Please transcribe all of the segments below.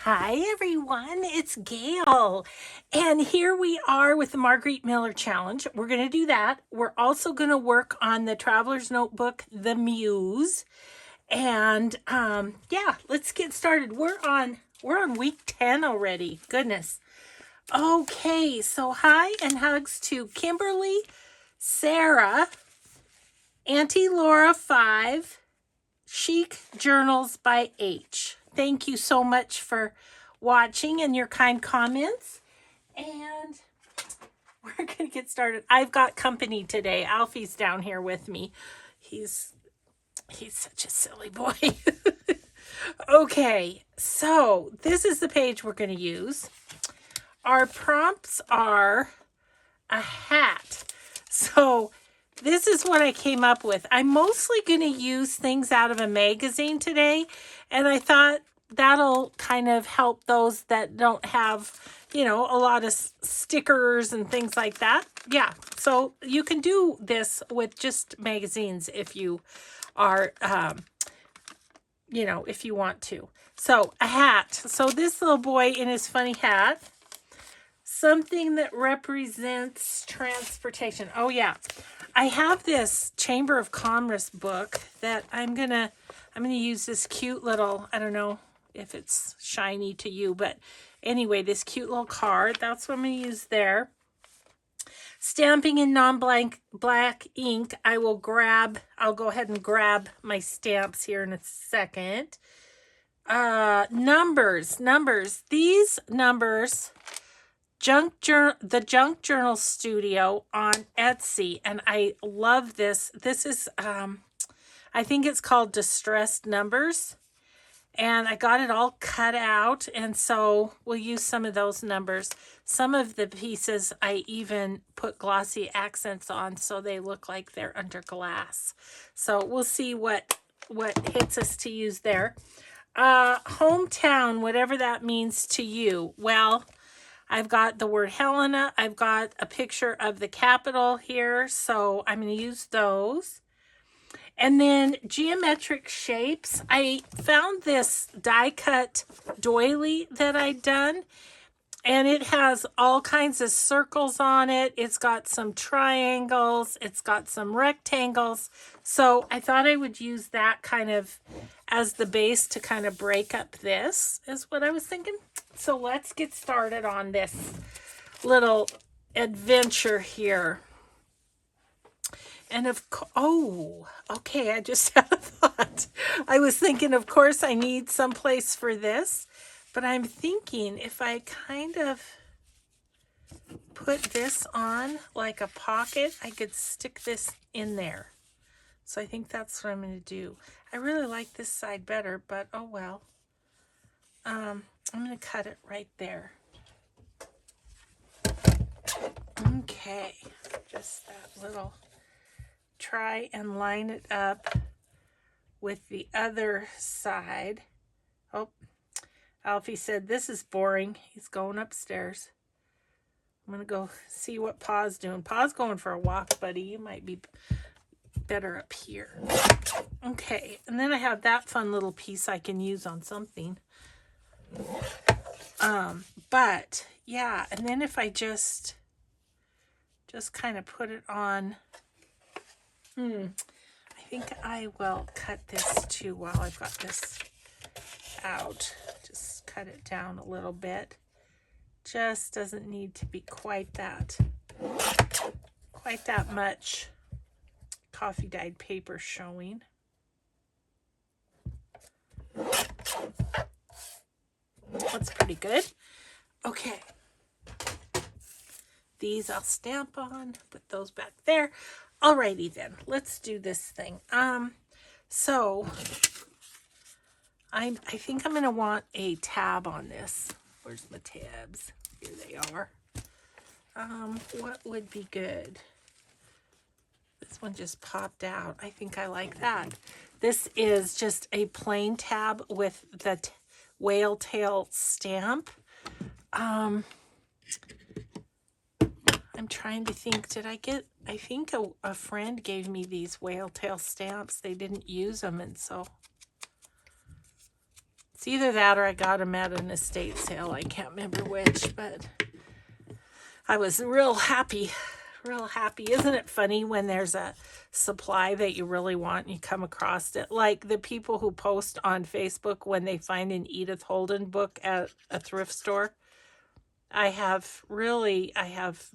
Hi everyone, it's Gail. And here we are with the Marguerite Miller Challenge. We're going to do that. We're also going to work on the Traveler's Notebook, the Muse. And yeah, let's get started. We're on week 10 already. Goodness. Okay, so hi and hugs to Kimberly, Sarah, Auntie Laura 5, Chic Journals by H. Thank you so much for watching and your kind comments. And we're going to get started. I've got company today. Alfie's down here with me. He's such a silly boy. Okay, so this is the page we're going to use. Our prompts are a hat. So this is what I came up with. I'm mostly going to use things out of a magazine today, and I thought that'll kind of help those that don't have, a lot of stickers and things like that. Yeah, so you can do this with just magazines if you are, if you want to. So a hat. So this little boy in his funny hat. Something that represents transportation. Oh yeah, I have this Chamber of Commerce book that I'm gonna use this cute little, I don't know if it's shiny to you, but anyway, this cute little card. That's what I'm gonna use there. Stamping in black ink. I'll go ahead and grab my stamps here in a second. Numbers. These numbers. The Junk Journal Studio on Etsy, and I love this. This is, I think it's called Distressed Numbers, and I got it all cut out, and so we'll use some of those numbers. Some of the pieces I even put glossy accents on so they look like they're under glass. So we'll see what hits us to use there. Hometown, whatever that means to you. Well, I've got the word Helena. I've got a picture of the Capitol here, so I'm going to use those. And then geometric shapes. I found this die-cut doily that I'd done, and it has all kinds of circles on it. It's got some triangles. It's got some rectangles. So I thought I would use that kind of as the base to kind of break up this, is what I was thinking. So let's get started on this little adventure here. And okay, I just had a thought. I was thinking, of course, I need some place for this, but I'm thinking if I kind of put this on like a pocket, I could stick this in there. So I think that's what I'm going to do. I really like this side better, but oh well. I'm going to cut it right there. Okay, just that little. Try and line it up with the other side. Oh, Alfie said this is boring. He's going upstairs. I'm going to go see what Pa's doing. Pa's going for a walk, buddy. You might be better up here. Okay, and then I have that fun little piece I can use on something. But yeah, and then if I just kind of put it on, I think I will cut this too while I've got this out. Just cut it down a little bit. Just doesn't need to be quite that much coffee dyed paper showing. That's pretty good. Okay. These I'll stamp on, put those back there. Alrighty then, let's do this thing. So I think I'm gonna want a tab on this. Where's my tabs? Here they are. What would be good? This one just popped out. I think I like that. This is just a plain tab with the whale tail stamp. I'm trying to think, I think a friend gave me these whale tail stamps. They didn't use them, and so It's either that or I got them at an estate sale. I can't remember which, but I was real happy. Real happy. Isn't it funny when there's a supply that you really want and you come across it? Like the people who post on Facebook when they find an Edith Holden book at a thrift store. I have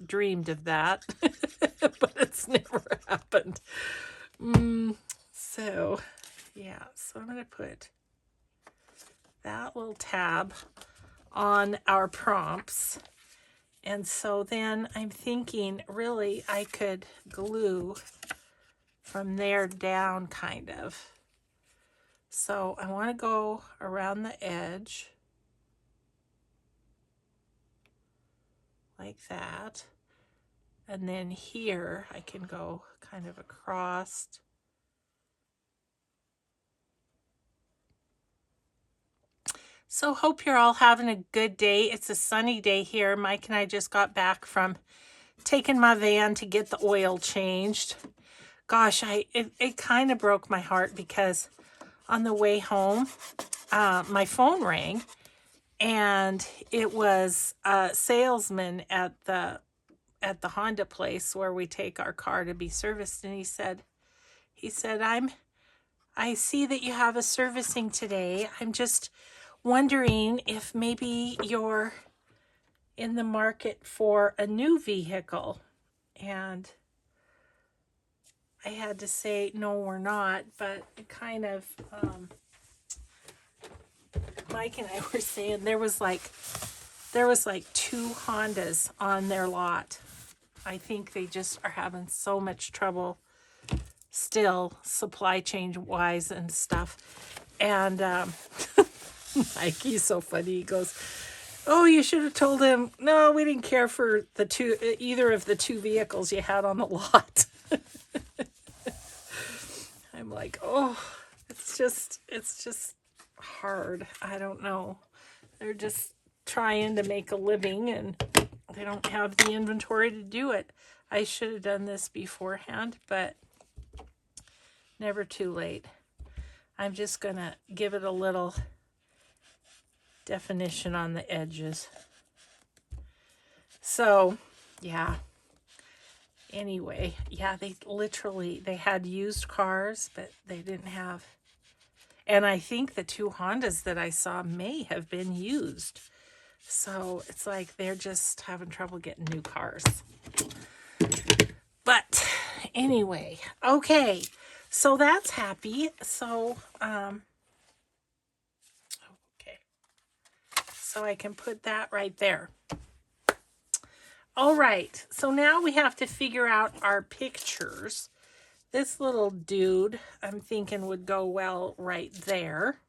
dreamed of that, but it's never happened. So, yeah, so I'm going to put that little tab on our prompts. And so then I'm thinking, really, I could glue from there down, kind of. So I want to go around the edge, like that. And then here, I can go kind of across. So hope you're all having a good day. It's a sunny day here. Mike and I just got back from taking my van to get the oil changed. Gosh, it kind of broke my heart because on the way home, my phone rang and it was a salesman at the Honda place where we take our car to be serviced, and he said, I see that you have a servicing today. I'm just wondering if maybe you're in the market for a new vehicle. And I had to say, no, we're not, but it kind of, Mike and I were saying there was like 2 Hondas on their lot. I think they just are having so much trouble still, supply chain wise and stuff. And Mike, he's so funny. He goes, oh, you should have told him, no, we didn't care for either of the 2 vehicles you had on the lot. I'm like, oh, it's just hard. I don't know. They're just trying to make a living and they don't have the inventory to do it. I should have done this beforehand, but never too late. I'm just going to give it a little definition on the edges. So, yeah. Anyway, yeah, they had used cars, but they didn't have. And I think the 2 Hondas that I saw may have been used. So it's like they're just having trouble getting new cars. But anyway, okay. So that's happy. So, okay. So I can put that right there. All right. So now we have to figure out our pictures. This little dude, I'm thinking would go well right there.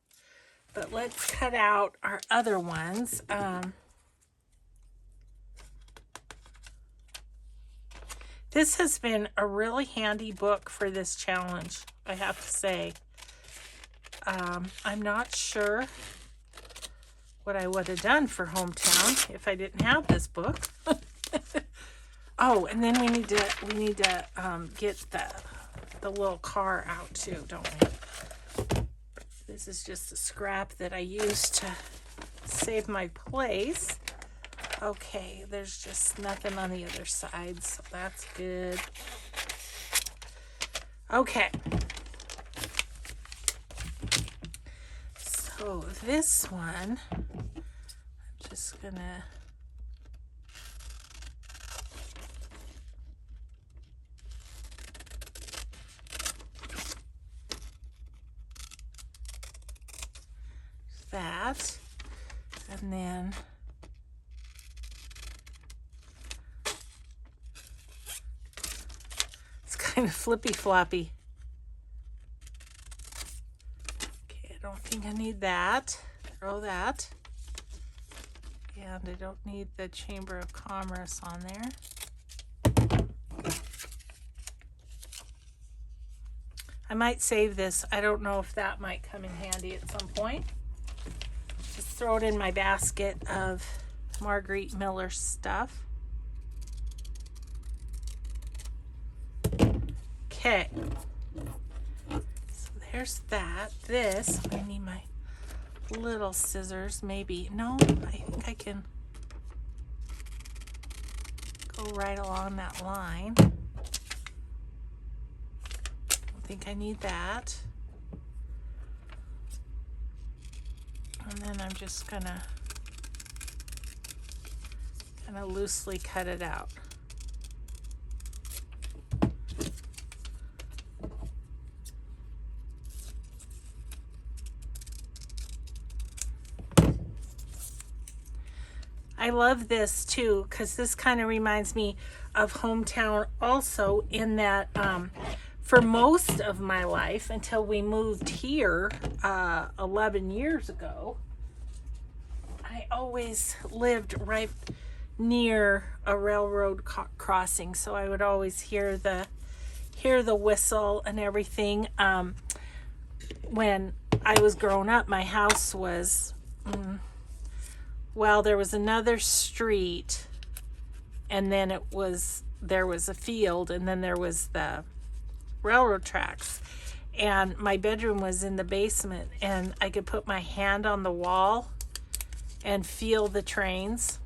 But let's cut out our other ones. This has been a really handy book for this challenge, I have to say. I'm not sure what I would have done for Hometown if I didn't have this book. Oh, and then we need to get the little car out too, don't we? This is just a scrap that I used to save my place. Okay, there's just nothing on the other side, so that's good. Okay. So this one, I'm just gonna that, and then it's kind of flippy floppy. Okay, I don't think I need that. Throw that. And I don't need the Chamber of Commerce on there. I might save this. I don't know if that might come in handy at some point. Just throw it in my basket of Margarete Miller stuff. Okay. So there's that. This, I need my little scissors, maybe. No, I think I can go right along that line. I don't think I need that. And then I'm just gonna kind of loosely cut it out. I love this too, because this kind of reminds me of hometown also, in that for most of my life until we moved here 11 years ago, I always lived right near a railroad crossing, so I would always hear the whistle and everything. When I was growing up, my house was well, there was another street, and then there was a field, and then there was the railroad tracks, and my bedroom was in the basement, and I could put my hand on the wall and feel the trains.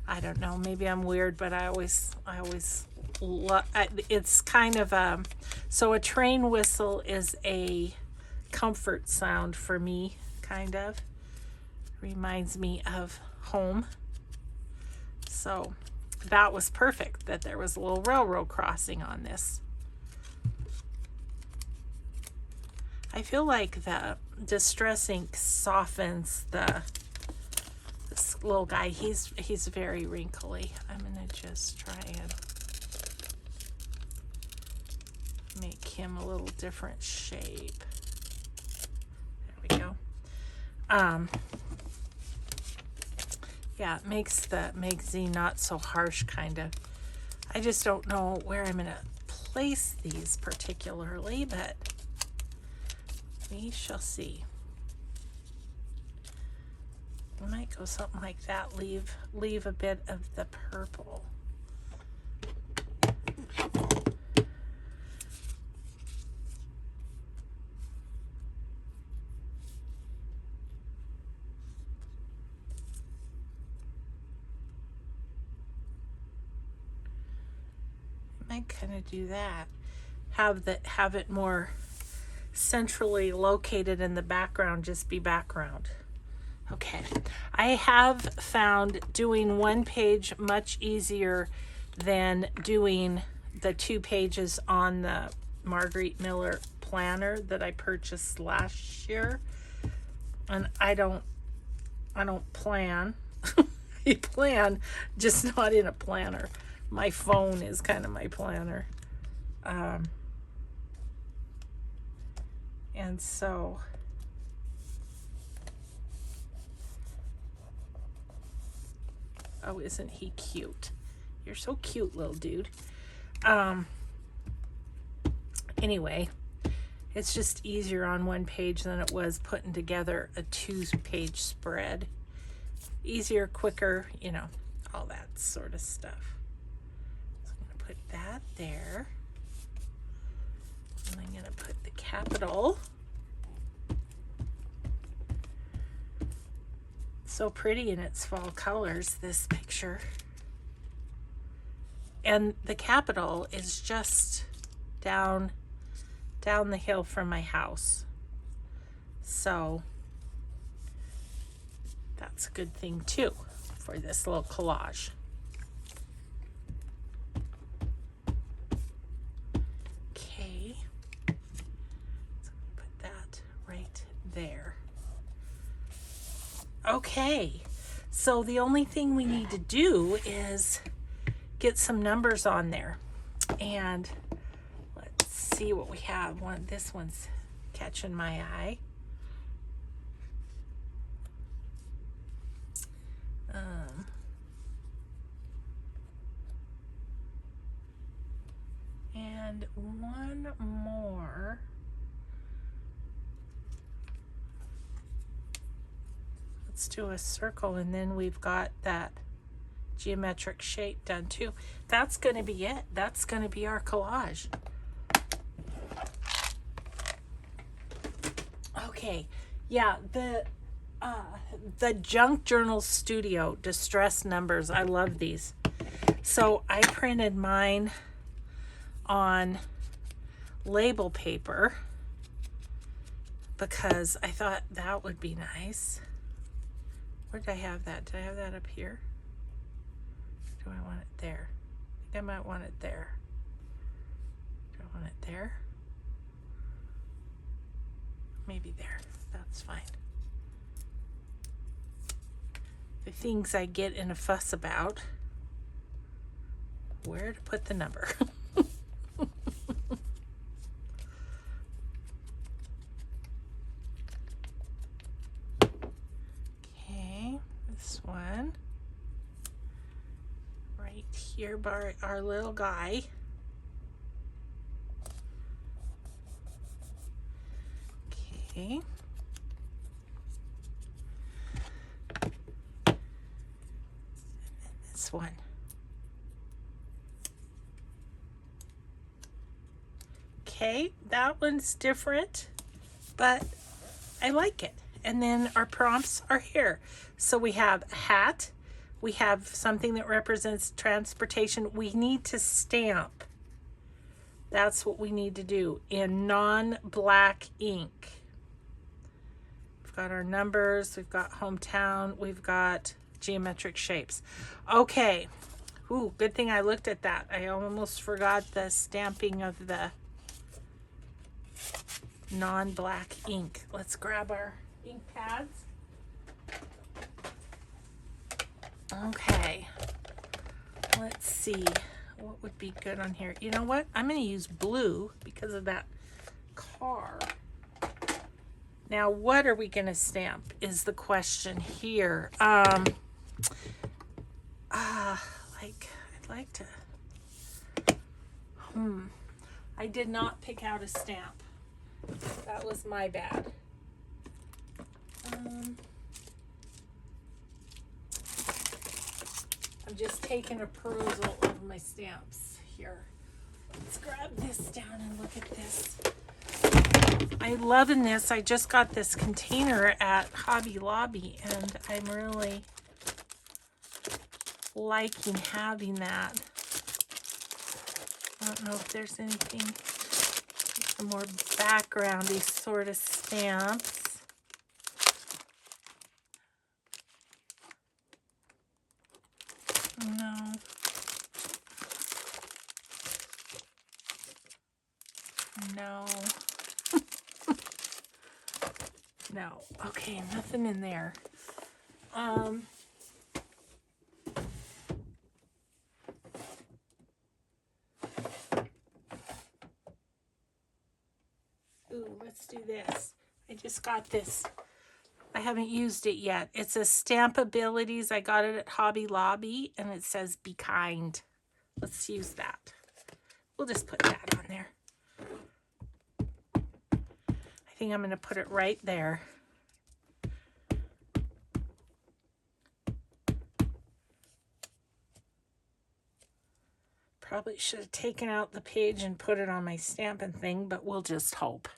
I don't know, maybe I'm weird, but I always it's kind of so a train whistle is a comfort sound for me, kind of. Reminds me of home. So that was perfect that there was a little railroad crossing on this. I feel like the Distress ink softens this little guy. He's very wrinkly. I'm gonna just try and make him a little different shape. There we go. Yeah, it makes the magazine not so harsh, kind of. I just don't know where I'm gonna place these particularly, but we shall see. I might go something like that, leave a bit of the purple. I kind of do that. Have it more centrally located in the background, just be background. Okay, I have found doing one page much easier than doing the 2 pages on the Margarete Miller planner that I purchased last year. And I don't plan. I plan, just not in a planner. My phone is kind of my planner. And so oh, isn't he cute? You're so cute, little dude. Anyway, it's just easier on one page than it was putting together a 2-page spread. Easier, quicker, you know, all that sort of stuff. So I'm going to put that there. And I'm going to put the capital. So pretty in its fall colors, this picture. And the capital is just down the hill from my house. So that's a good thing too for this little collage. Okay. So put that right there. Okay, so the only thing we need to do is get some numbers on there, and let's see what we have. This one's catching my eye. And one more. Let's do a circle, and then we've got that geometric shape done too. That's going to be it. That's going to be our collage. Okay, Yeah, the Junk Journal Studio distress numbers. I love these. So I printed mine on label paper because I thought that would be nice. Where did I have that? Did I have that up here? Do I want it there? I think I might want it there. Do I want it there? Maybe there. That's fine. The things I get in a fuss about. Where to put the number. Okay, this one. Right here by our little guy. Okay. And this one. Okay, that one's different, but I like it. And then our prompts are here. So we have a hat, we have something that represents transportation. We need to stamp. That's what we need to do in non-black ink. We've got our numbers, we've got hometown, we've got geometric shapes. Okay. Ooh, good thing I looked at that. I almost forgot the stamping of the non-black ink. Let's grab our ink pads. Okay, let's see what would be good on here. You know what? I'm going to use blue because of that car. Now, what are we going to stamp is the question here. I'd like to. I did not pick out a stamp. That was my bad. I'm just taking a perusal of my stamps here. Let's grab this down and look at this. I'm loving this. I just got this container at Hobby Lobby, and I'm really liking having that. I don't know if there's anything, some more backgroundy sort of stamps. No. No. No. Okay, nothing in there. Ooh, let's do this. I just got this. I haven't used it yet. It's a Stamp Abilities. I got it at Hobby Lobby, and it says Be Kind. Let's use that. We'll just put that on there. I think I'm going to put it right there. Probably should have taken out the page and put it on my stamping thing, but we'll just hope.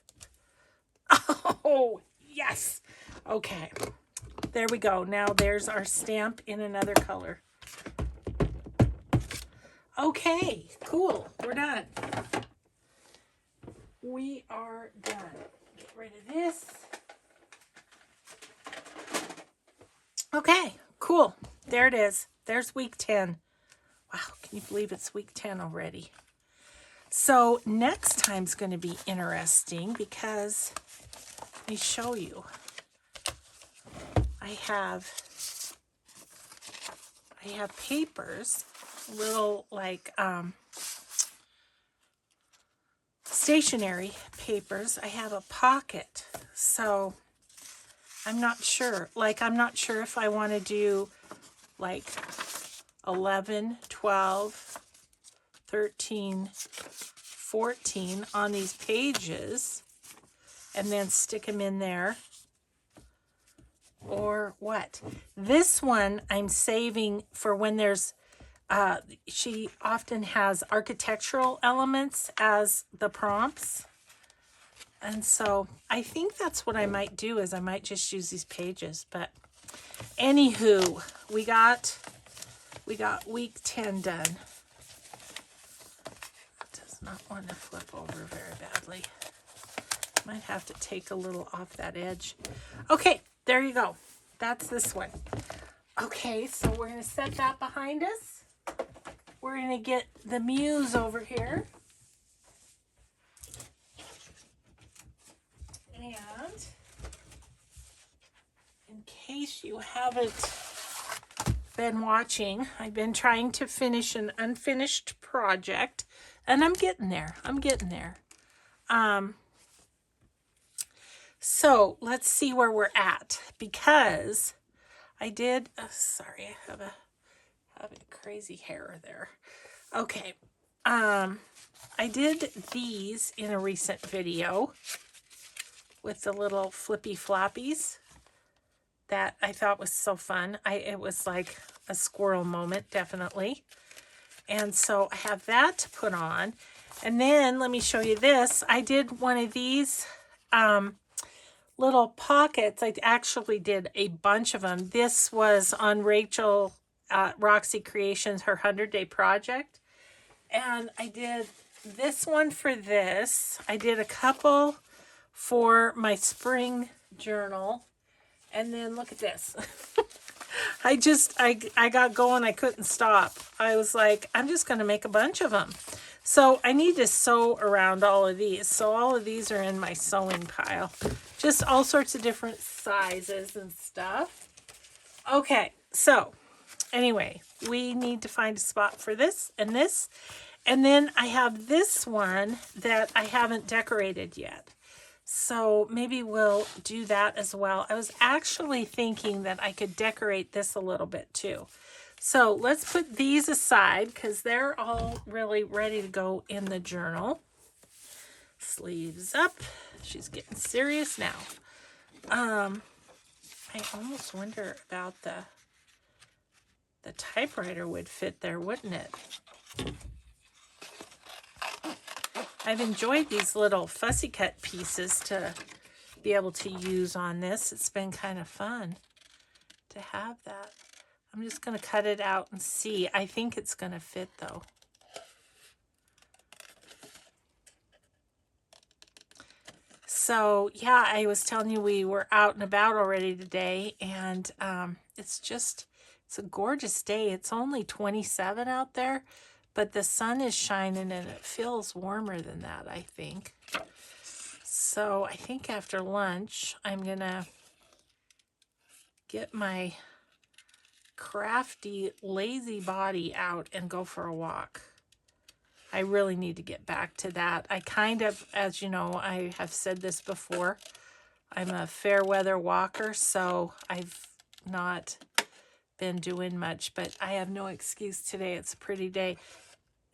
Oh, yes. Okay. There we go. Now there's our stamp in another color. Okay, cool. We're done. We are done. Get rid of this. Okay, cool. There it is. There's week 10. Wow, can you believe it's week 10 already? So next time's going to be interesting because, let me show you. I have papers, little like stationery papers. I have a pocket, so I'm not sure. Like, I'm not sure if I want to do like 11, 12, 13, 14 on these pages and then stick them in there, or what. This one I'm saving for when there's she often has architectural elements as the prompts, And so I think that's what I might do, is I might just use these pages. But anywho, we got week 10 done. It does not want to flip over very badly. Might have to take a little off that edge. Okay, there you go. That's this one. Okay, so we're going to set that behind us. We're going to get the Muse over here. And in case you haven't been watching, I've been trying to finish an unfinished project, and I'm getting there. So let's see where we're at, because I did, sorry, I have a crazy hair there. Okay. I did these in a recent video with the little flippy floppies that I thought was so fun. It was like a squirrel moment, definitely. And so I have that to put on. And then let me show you this. I did one of these little pockets. I actually did a bunch of them. This was on Rachel Roxy Creations, her 100-day project. And I did this one for this. I did a couple for my spring journal. And then look at this. I got going. I couldn't stop. I was like, I'm just going to make a bunch of them. So I need to sew around all of these. So all of these are in my sewing pile. Just all sorts of different sizes and stuff. Okay, so anyway, we need to find a spot for this and this. And then I have this one that I haven't decorated yet. So maybe we'll do that as well. I was actually thinking that I could decorate this a little bit too. So let's put these aside because they're all really ready to go in the journal. Sleeves up. She's getting serious now. I almost wonder about the typewriter would fit there, wouldn't it? I've enjoyed these little fussy cut pieces to be able to use on this. It's been kind of fun to have that. I'm just going to cut it out and see. I think it's going to fit though. So yeah, I was telling you we were out and about already today, and it's a gorgeous day. It's only 27 out there. But the sun is shining and it feels warmer than that, I think. So I think after lunch, I'm going to get my crafty, lazy body out and go for a walk. I really need to get back to that. I kind of, as you know, I have said this before, I'm a fair weather walker, so I've not been doing much, but I have no excuse today. It's a pretty day.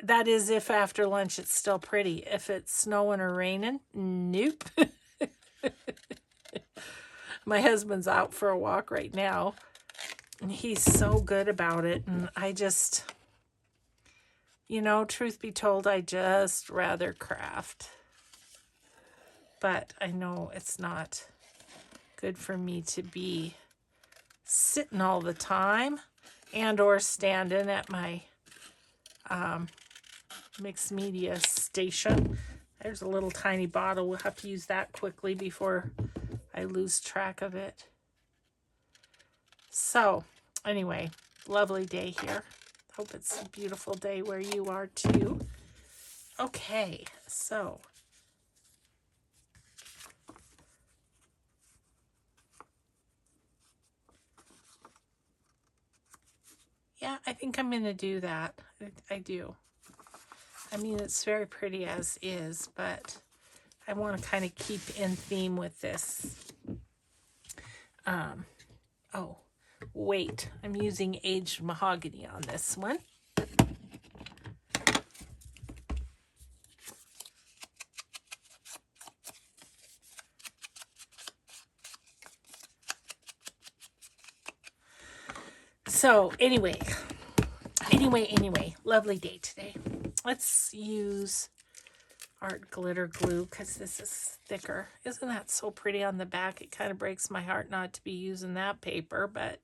That is if after lunch it's still pretty. If it's snowing or raining, nope. My husband's out for a walk right now, and he's so good about it. And I just, you know, truth be told, I just rather craft. But I know it's not good for me to be sitting all the time and or standing at my mixed media station. There's a little tiny bottle. We'll have to use that quickly before I lose track of it. So anyway, lovely day here. Hope it's a beautiful day where you are too. Okay, so yeah, I think I'm going to do that. I do. I mean, it's very pretty as is, but I want to kind of keep in theme with this. Oh, wait. I'm using aged mahogany on this one. So anyway, lovely day today. Let's use art glitter glue because this is thicker. Isn't that so pretty on the back? It kind of breaks my heart not to be using that paper, but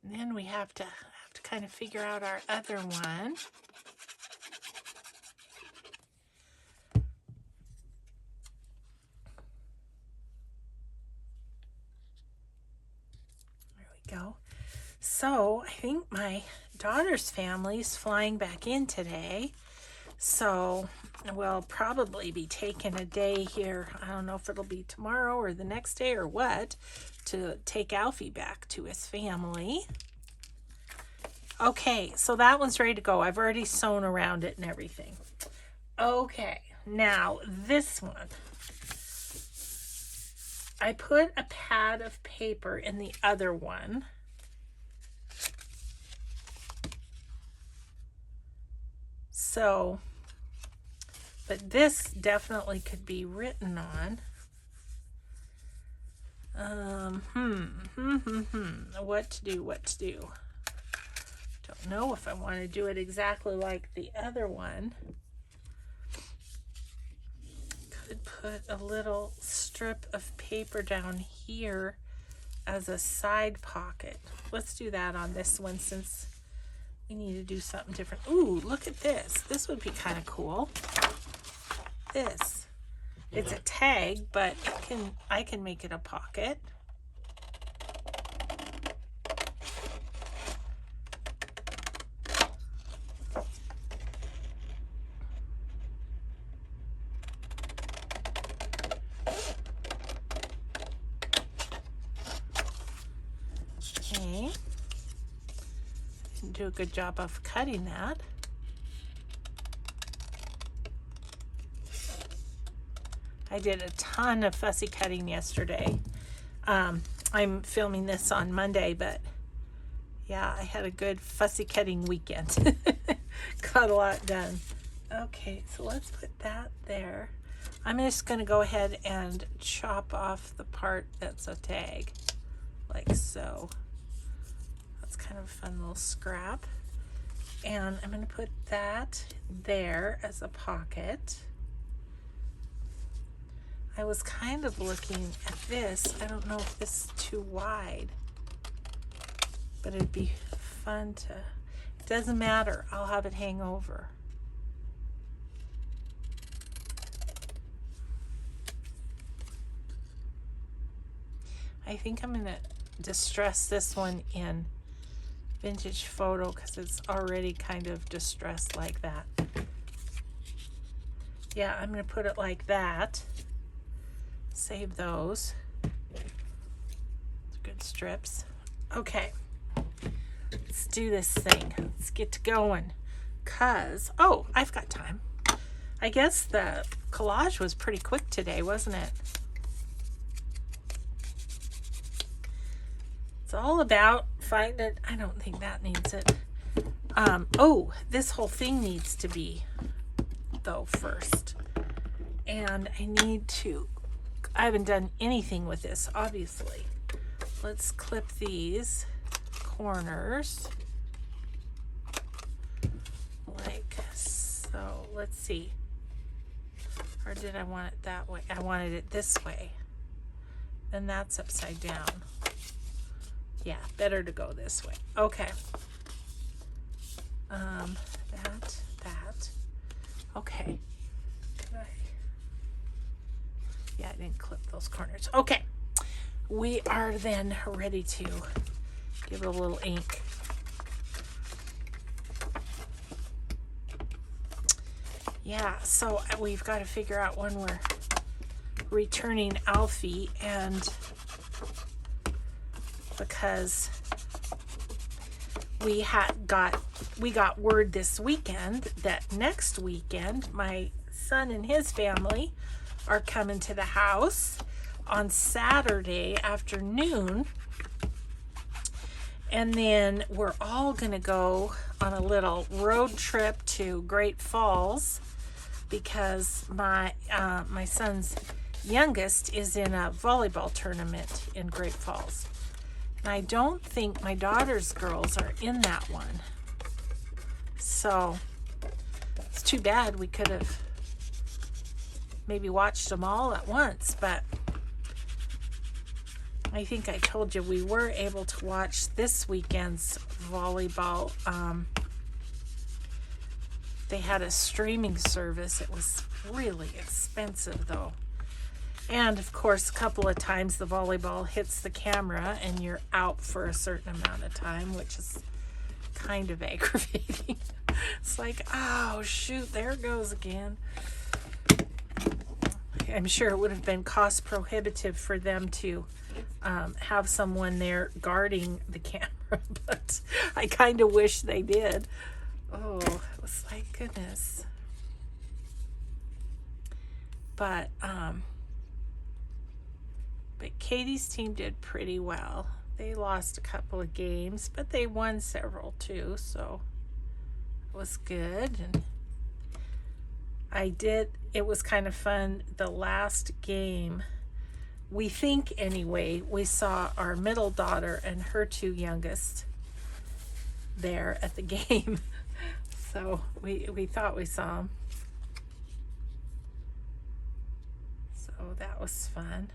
then we have to kind of figure out our other one. Go. So I think my daughter's family is flying back in today. So we'll probably be taking a day here. I don't know if it'll be tomorrow or the next day or what, to take Alfie back to his family. Okay, so that one's ready to go. I've already sewn around it and everything. Okay, now this one. I put a pad of paper in the other one. So, but this definitely could be written on. What to do? Don't know if I want to do it exactly like the other one. Could put a little strip of paper down here as a side pocket. Let's do that on this one since we need to do something different. Ooh, look at this. This would be kind of cool. This. It's a tag, but I can make it a pocket. Okay. Didn't do a good job of cutting that. I did a ton of fussy cutting yesterday. I'm filming this on Monday, but yeah, I had a good fussy cutting weekend. Got a lot done. Okay, so let's put that there. I'm just going to go ahead and chop off the part that's a tag, like so. That's kind of a fun little scrap. And I'm going to put that there as a pocket. I was kind of looking at this. I don't know if this is too wide, but it'd be fun to, it doesn't matter. I'll have it hang over. I think I'm gonna distress this one in Vintage Photo because it's already kind of distressed like that. Yeah, I'm gonna put it like that. Save those. Good strips. Okay, let's do this thing. Let's get going. Oh, I've got time. I guess the collage was pretty quick today, wasn't it? It's all about finding, I don't think that needs it. Oh, this whole thing needs to be, though, first. And I haven't done anything with this, obviously. Let's clip these corners like so. Let's see. Or did I want it that way? I wanted it this way. Then that's upside down. Yeah, better to go this way. Okay. That. Okay. Yeah, I didn't clip those corners. Okay. We are then ready to give it a little ink. Yeah, so we've got to figure out when we're returning Alfie, and because we got word this weekend that next weekend my son and his family are coming to the house on Saturday afternoon, and then we're all gonna go on a little road trip to Great Falls because my son's youngest is in a volleyball tournament in Great Falls. And I don't think my daughter's girls are in that one. So it's too bad. We could have maybe watched them all at once, but I think I told you we were able to watch this weekend's volleyball. They had a streaming service. It was really expensive though. And of course, a couple of times the volleyball hits the camera and you're out for a certain amount of time, which is kind of aggravating. It's like, oh shoot, there it goes again. I'm sure it would have been cost prohibitive for them to have someone there guarding the camera, but I kind of wish they did. Oh, it was like, goodness. But Katie's team did pretty well. They lost a couple of games, but they won several too, so it was good. And it was kind of fun. The last game, we think anyway, we saw our middle daughter and her two youngest there at the game. So we thought we saw them. So that was fun.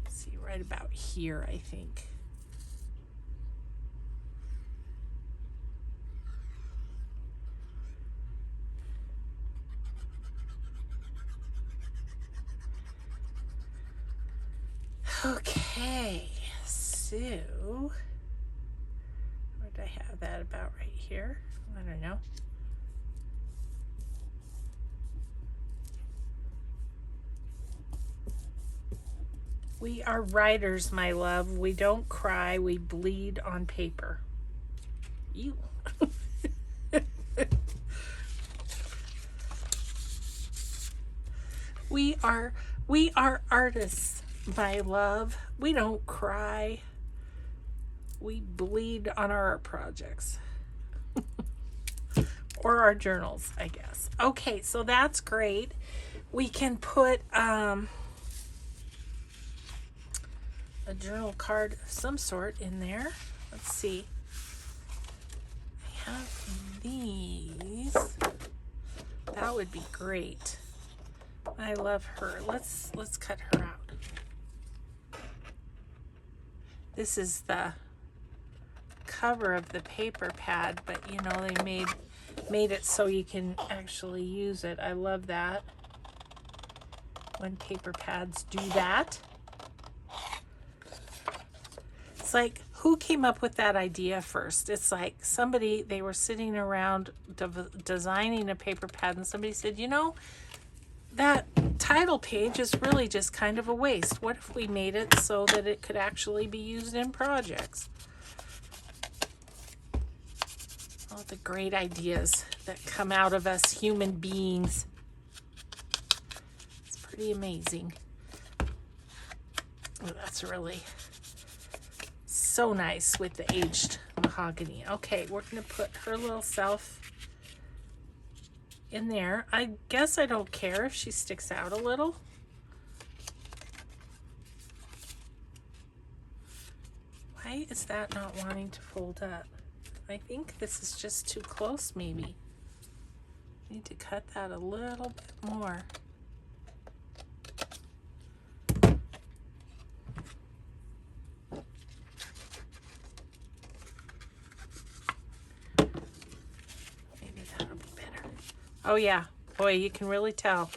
Let's see, right about here, I think. Okay, so where did I have that about right here? I don't know. We are writers, my love. We don't cry, we bleed on paper. You. We are artists, my love. We don't cry. We bleed on our art projects. Or our journals, I guess. Okay, so that's great. We can put a journal card of some sort in there. Let's see. I have these. That would be great. I love her. Let's cut her out. This is the cover of the paper pad, but you know, they made it so you can actually use it. I love that when paper pads do that. It's like, who came up with that idea first? It's like somebody, they were sitting around designing a paper pad and somebody said, you know, that title page is really just kind of a waste. What if we made it so that it could actually be used in projects? All the great ideas that come out of us human beings. It's pretty amazing. Oh, that's really so nice with the aged mahogany. Okay, we're going to put her little self in there. I guess I don't care if she sticks out a little. Why is that not wanting to fold up? I think this is just too close, maybe. Need to cut that a little bit more. Maybe that'll be better. Oh yeah, boy, you can really tell.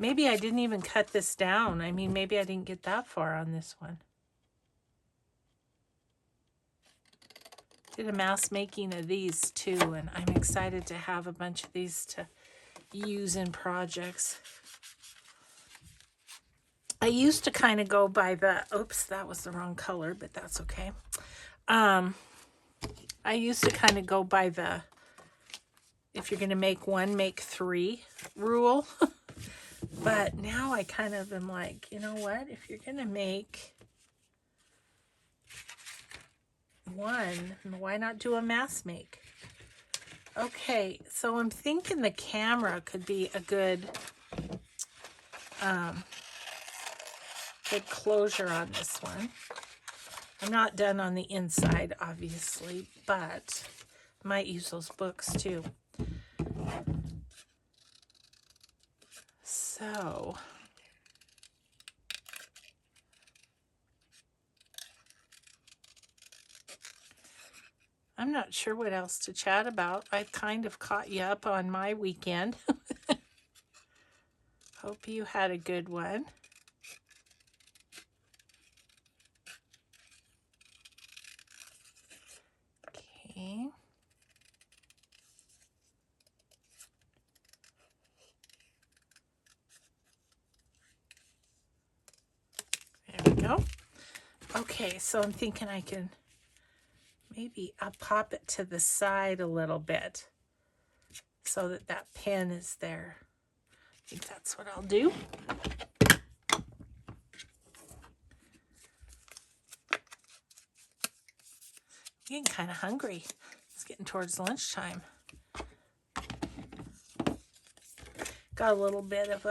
Maybe I didn't even cut this down. I mean, maybe I didn't get that far on this one. Did a mass making of these too, and I'm excited to have a bunch of these to use in projects. I used to kind of go by the, oops, that was the wrong color, but that's okay. I used to kind of go by the, if you're going to make one, make three rule. But now I kind of am like, you know what? If you're going to make one, why not do a mass make? Okay, so I'm thinking the camera could be a good good closure on this one. I'm not done on the inside, obviously, but I might use those books too. So, I'm not sure what else to chat about. I've kind of caught you up on my weekend. Hope you had a good one. Okay. There we go. Okay, so I'm thinking I can maybe I'll pop it to the side a little bit so that that pin is there. I think that's what I'll do. I'm getting kind of hungry. It's getting towards lunchtime. Got a little bit of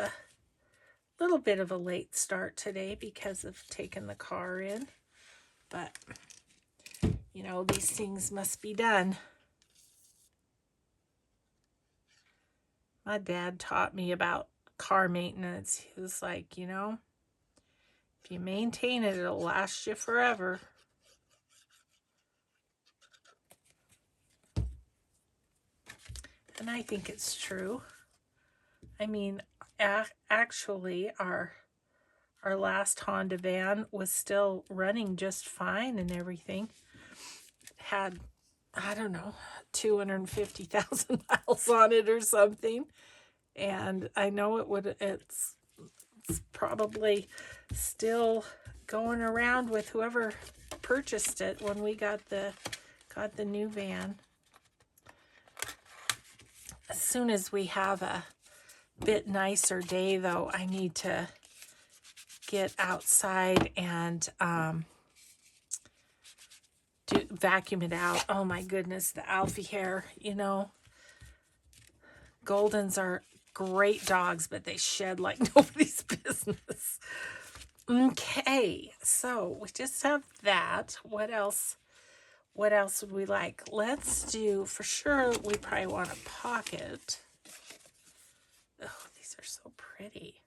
a late start today because of taking the car in, but you know, these things must be done. My dad taught me about car maintenance. He was like, you know, if you maintain it, it'll last you forever. And I think it's true. I mean, actually, our last Honda van was still running just fine and everything. Had, I don't know, 250,000 miles on it or something. And I know it's probably still going around with whoever purchased it when we got the new van. As soon as we have a bit nicer day, though, I need to get outside and vacuum it out. Oh my goodness, the Alfie hair, you know. Goldens are great dogs, but they shed like nobody's business. Okay, so we just have that. What else? What else would we like? Let's do, for sure, we probably want a pocket. Oh, these are so pretty.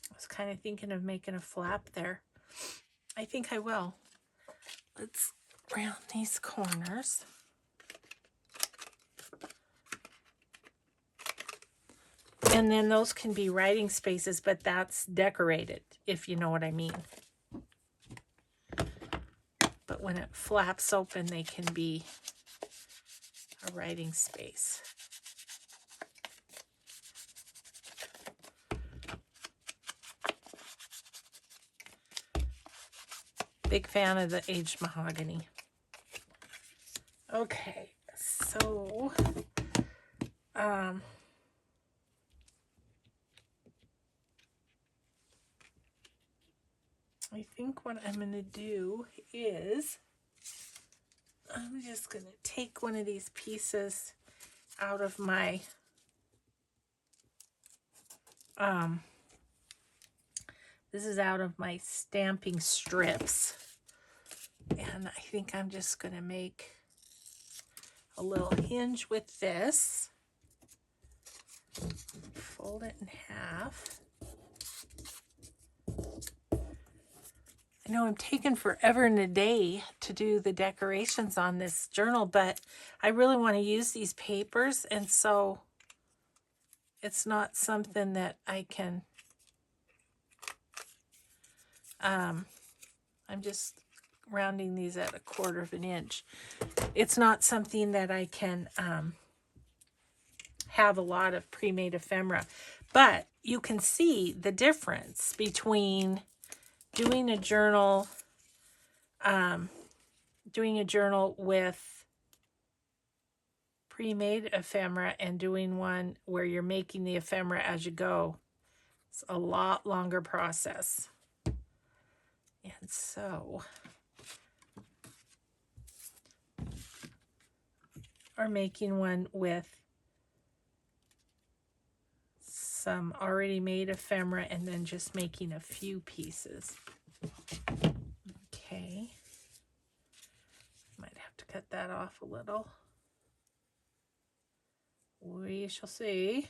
I was kind of thinking of making a flap there. I think I will. Let's round these corners. And then those can be writing spaces, but that's decorated, if you know what I mean. But when it flaps open, they can be a writing space. Big fan of the aged mahogany. Okay, so I think what I'm going to do is I'm just going to take one of these pieces out of my this is out of my stamping strips, and I think I'm just going to make a little hinge with this. Fold it in half. I know I'm taking forever and a day to do the decorations on this journal, but I really want to use these papers, and so it's not something that I can, I'm just rounding these at 1/4 of an inch. It's not something that I can have a lot of pre-made ephemera, but you can see the difference between doing a journal with pre-made ephemera and doing one where you're making the ephemera as you go. It's a lot longer process. And so, or making one with some already made ephemera and then just making a few pieces. Okay. Might have to cut that off a little. We shall see.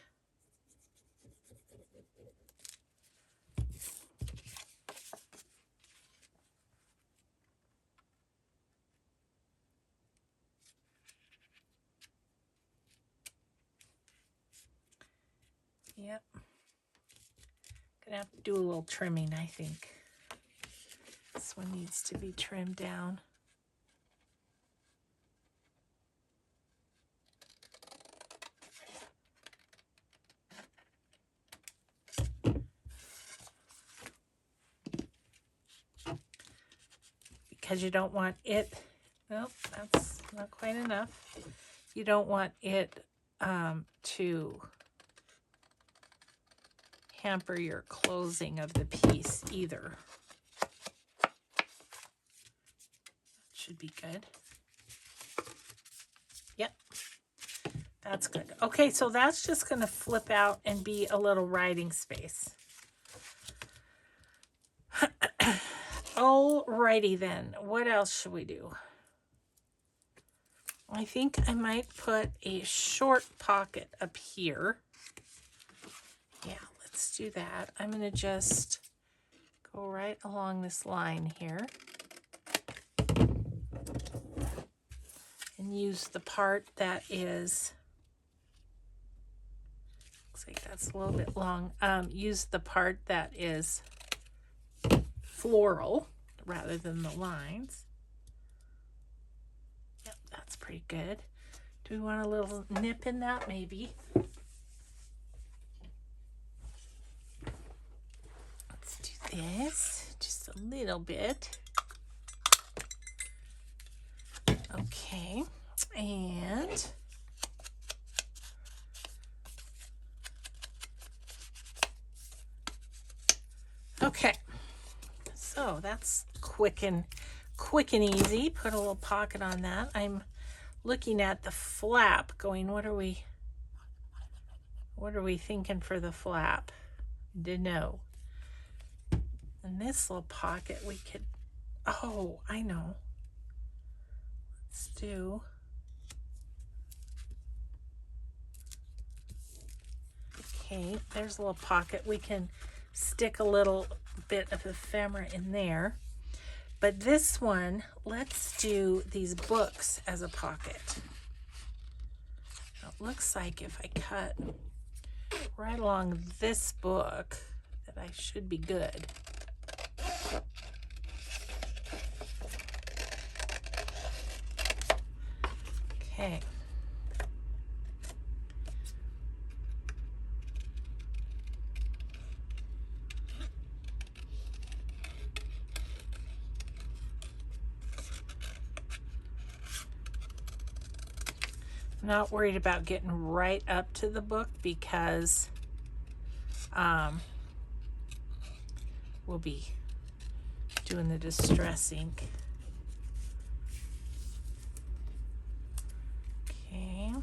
Yep. Gonna have to do a little trimming, I think. This one needs to be trimmed down. Because you don't want it, nope, that's not quite enough. You don't want it to hamper your closing of the piece either. Should be good. Yep, that's good. Okay, so that's just going to flip out and be a little writing space. Alrighty then, what else should we do? I think I might put a short pocket up here. Yeah, let's do that. I'm going to just go right along this line here and use the part that is, looks like that's a little bit long, use the part that is floral rather than the lines. Yep, that's pretty good. Do we want a little nip in that? Maybe. Let's do this just a little bit. Okay, and okay, so that's quick and easy. Put a little pocket on that. I'm looking at the flap going, what are we thinking for the flap? Didn't know. And this little pocket we could, oh, I know. Let's do, okay, there's a little pocket. We can stick a little bit of ephemera in there. But this one, let's do these books as a pocket. Now, it looks like if I cut right along this book, that I should be good. Okay. I'm not worried about getting right up to the book because we'll be doing the distress ink. Okay.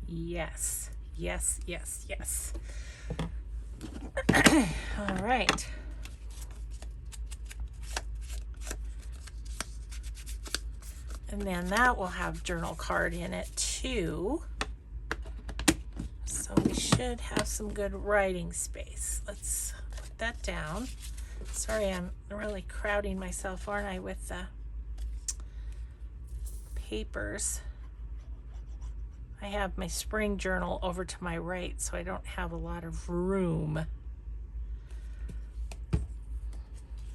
Yes, yes, yes, yes. All right. And then that will have journal card in it too. So we should have some good writing space. Let's put that down. Sorry, I'm really crowding myself, aren't I, with the papers. I have my spring journal over to my right, so I don't have a lot of room.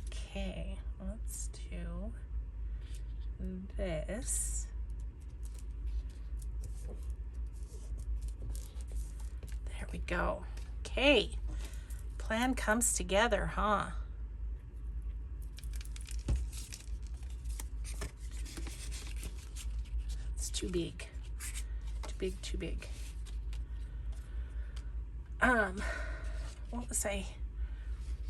Okay, let's do this. There we go. Okay, plan comes together, huh? It's too big. Too big. What was I?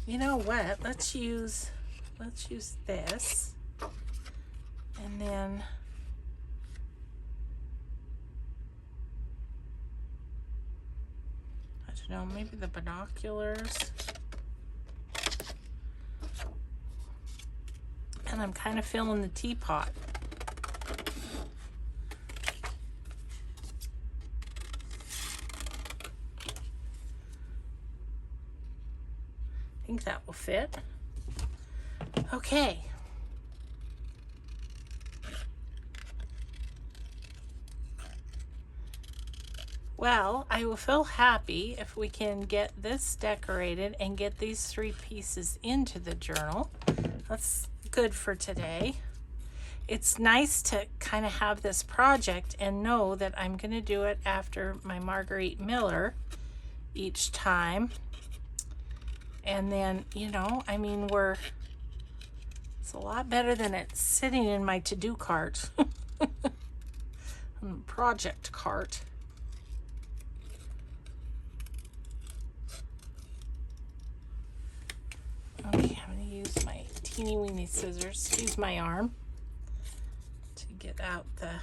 You know what? Let's use let's use this. And then I don't know, maybe the binoculars. And I'm kind of feeling the teapot. I think that will fit. Okay. Well, I will feel happy if we can get this decorated and get these 3 pieces into the journal. That's good for today. It's nice to kind of have this project and know that I'm going to do it after my Margarete Miller each time. And then, you know, I mean, it's a lot better than it sitting in my to-do cart. Project cart. Okay, I'm going to use my teeny weeny scissors. Use my arm to get out to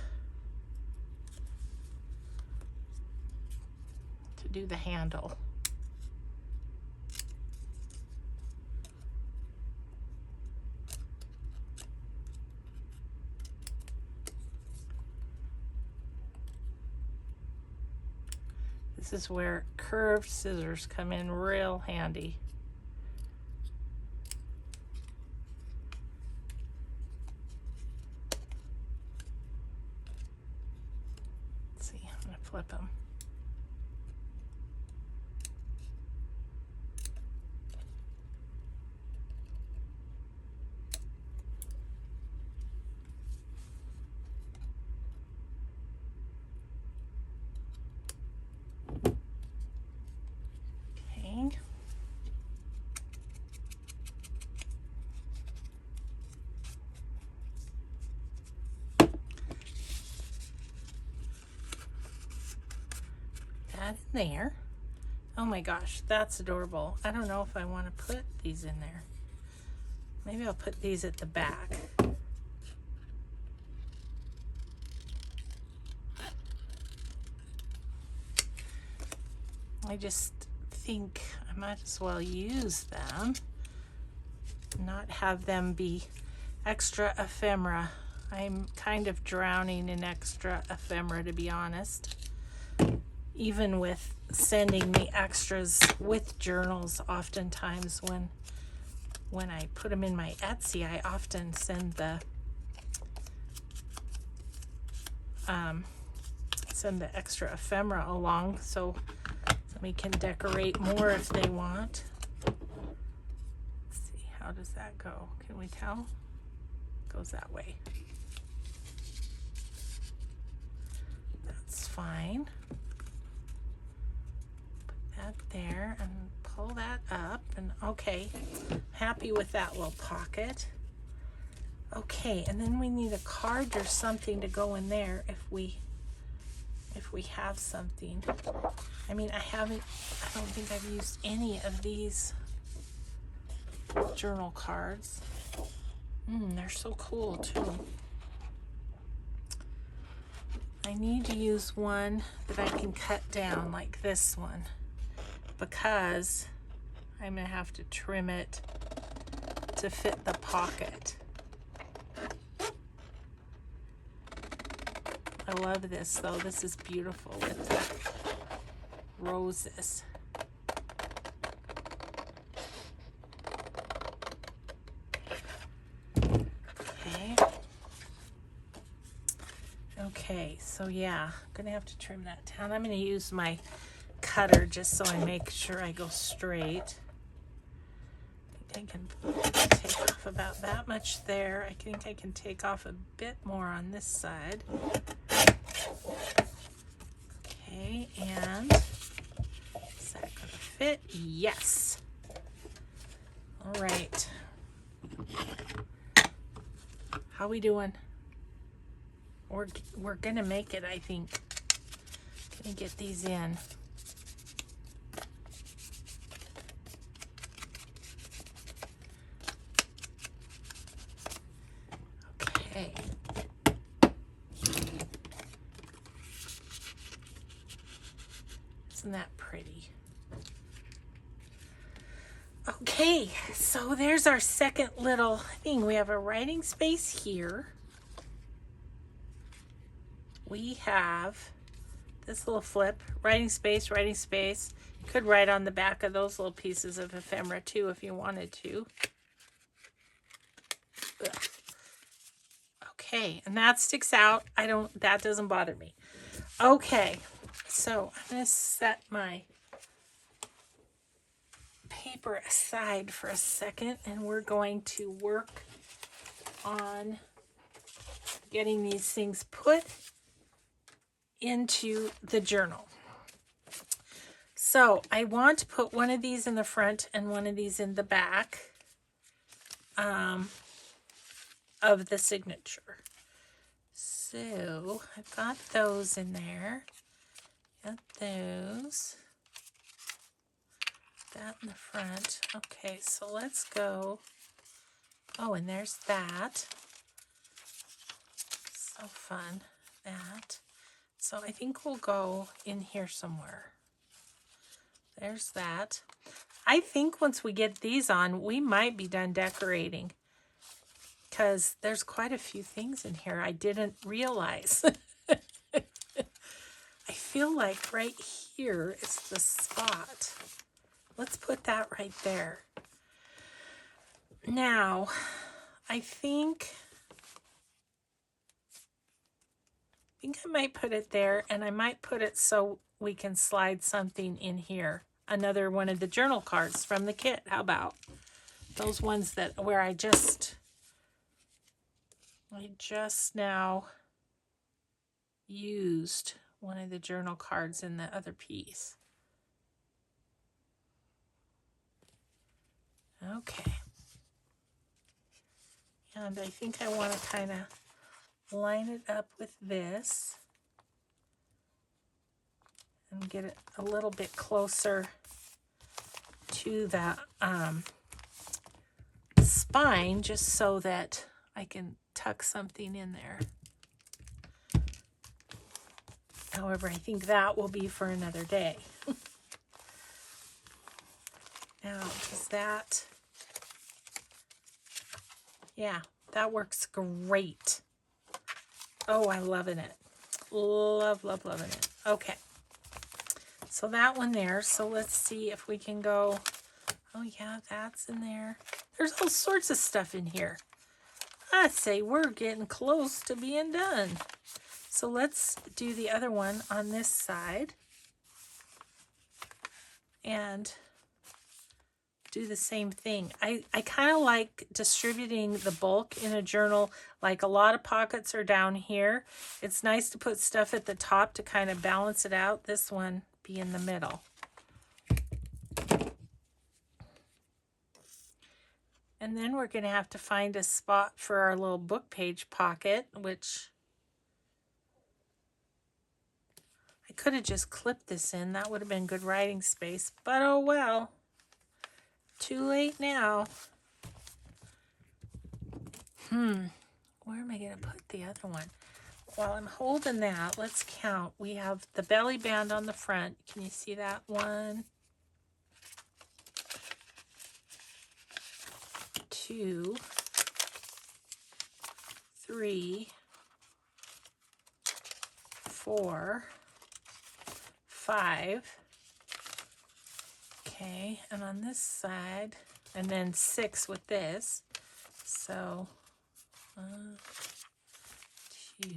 do the handle. This is where curved scissors come in real handy. Let's see, I'm going to flip them. That in there. Oh my gosh, that's adorable. I don't know if I want to put these in there. Maybe I'll put these at the back. I just think I might as well use them, not have them be extra ephemera. I'm kind of drowning in extra ephemera, to be honest. Even with sending me extras with journals, oftentimes when I put them in my Etsy, I often send the extra ephemera along so somebody can decorate more if they want. Let's see, how does that go? Can we tell? It goes that way. That's fine. That there and pull that up, and okay, happy with that little pocket. Okay, and then we need a card or something to go in there if we have something. I mean, I don't think I've used any of these journal cards. They're so cool too. I need to use one that I can cut down like this one, because I'm going to have to trim it to fit the pocket. I love this though. This is beautiful with the roses. Okay. Okay, so yeah, I'm going to have to trim that down. I'm going to use my cutter just so I make sure I go straight. I think I can take off about that much there. I think I can take off a bit more on this side. Okay, and is that going to fit? Yes. All right. How we doing? We're going to make it, I think. Gonna get these in. Isn't that pretty? Okay, so there's our second little thing. We have a writing space here. We have this little flip, writing space, writing space. You could write on the back of those little pieces of ephemera too if you wanted to. Ugh. Okay, and that sticks out. That doesn't bother me. Okay, so I'm going to set my paper aside for a second, and we're going to work on getting these things put into the journal. So I want to put one of these in the front and one of these in the back of the signature. So I've got those in there. Got those. That in the front. Okay, so let's go. Oh, and there's that. So fun. That. So I think we'll go in here somewhere. There's that. I think once we get these on, we might be done decorating, because there's quite a few things in here I didn't realize. I feel like right here is the spot. Let's put that right there. Now, I think I might put it there, and I might put it so we can slide something in here. Another one of the journal cards from the kit. How about those ones that where I just now used one of the journal cards in the other piece. Okay. And I think I want to kind of line it up with this and get it a little bit closer to the spine, just so that I can tuck something in there. However, I think that will be for another day. Now, does that... Yeah, that works great. Oh, I'm loving it. Loving it. Okay. So that one there. So let's see if we can go. Oh, yeah, that's in there. There's all sorts of stuff in here. I say we're getting close to being done. So let's do the other one on this side. And do the same thing. I kind of like distributing the bulk in a journal. Like a lot of pockets are down here. It's nice to put stuff at the top to kind of balance it out. This one be in the middle. And then we're going to have to find a spot for our little book page pocket, which I could have just clipped this in. That would have been good writing space, but oh well. Too late now. Where am I going to put the other one? While I'm holding that, let's count. We have the belly band on the front. Can you see that? 1, 2, 3, 4, 5. Okay, and on this side, and then 6 with this. So 1, 2,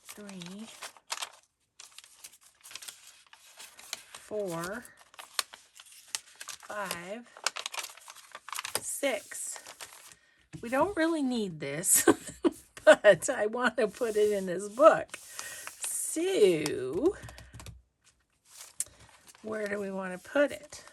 3, 4, 5, 6. We don't really need this, but I want to put it in this book. So where do we want to put it?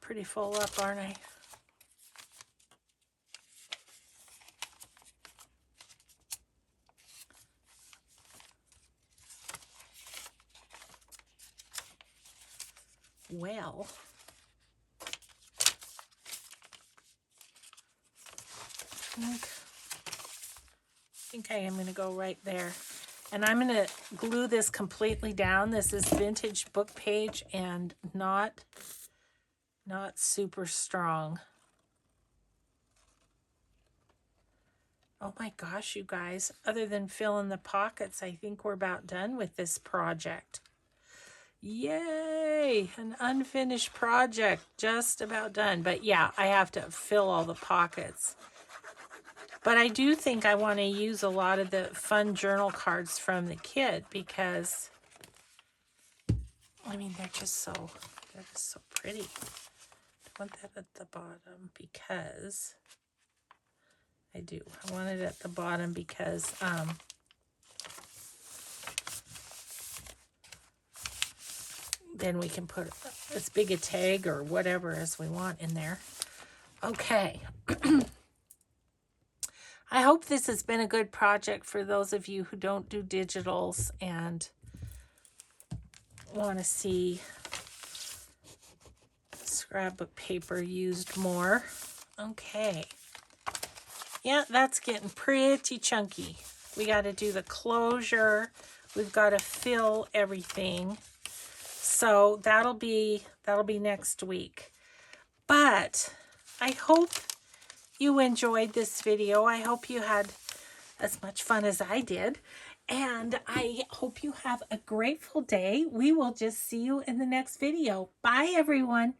Pretty full up, aren't I? well. I think I am going to go right there. And I'm going to glue this completely down. This is vintage book page and not super strong. Oh my gosh, you guys. Other than fill in the pockets, I think we're about done with this project. Yay! An unfinished project. Just about done. But yeah, I have to fill all the pockets. But I do think I want to use a lot of the fun journal cards from the kit because, I mean, they're just so pretty. I want that at the bottom because I do. I want it at the bottom because then we can put as big a tag or whatever as we want in there. Okay. I hope this has been a good project for those of you who don't do digitals and want to see scrapbook paper used more. Okay. Yeah, that's getting pretty chunky. We got to do the closure. We've got to fill everything. So that'll be next week. But I hope you enjoyed this video. I hope you had as much fun as I did. And I hope you have a grateful day. We will just see you in the next video. Bye, everyone.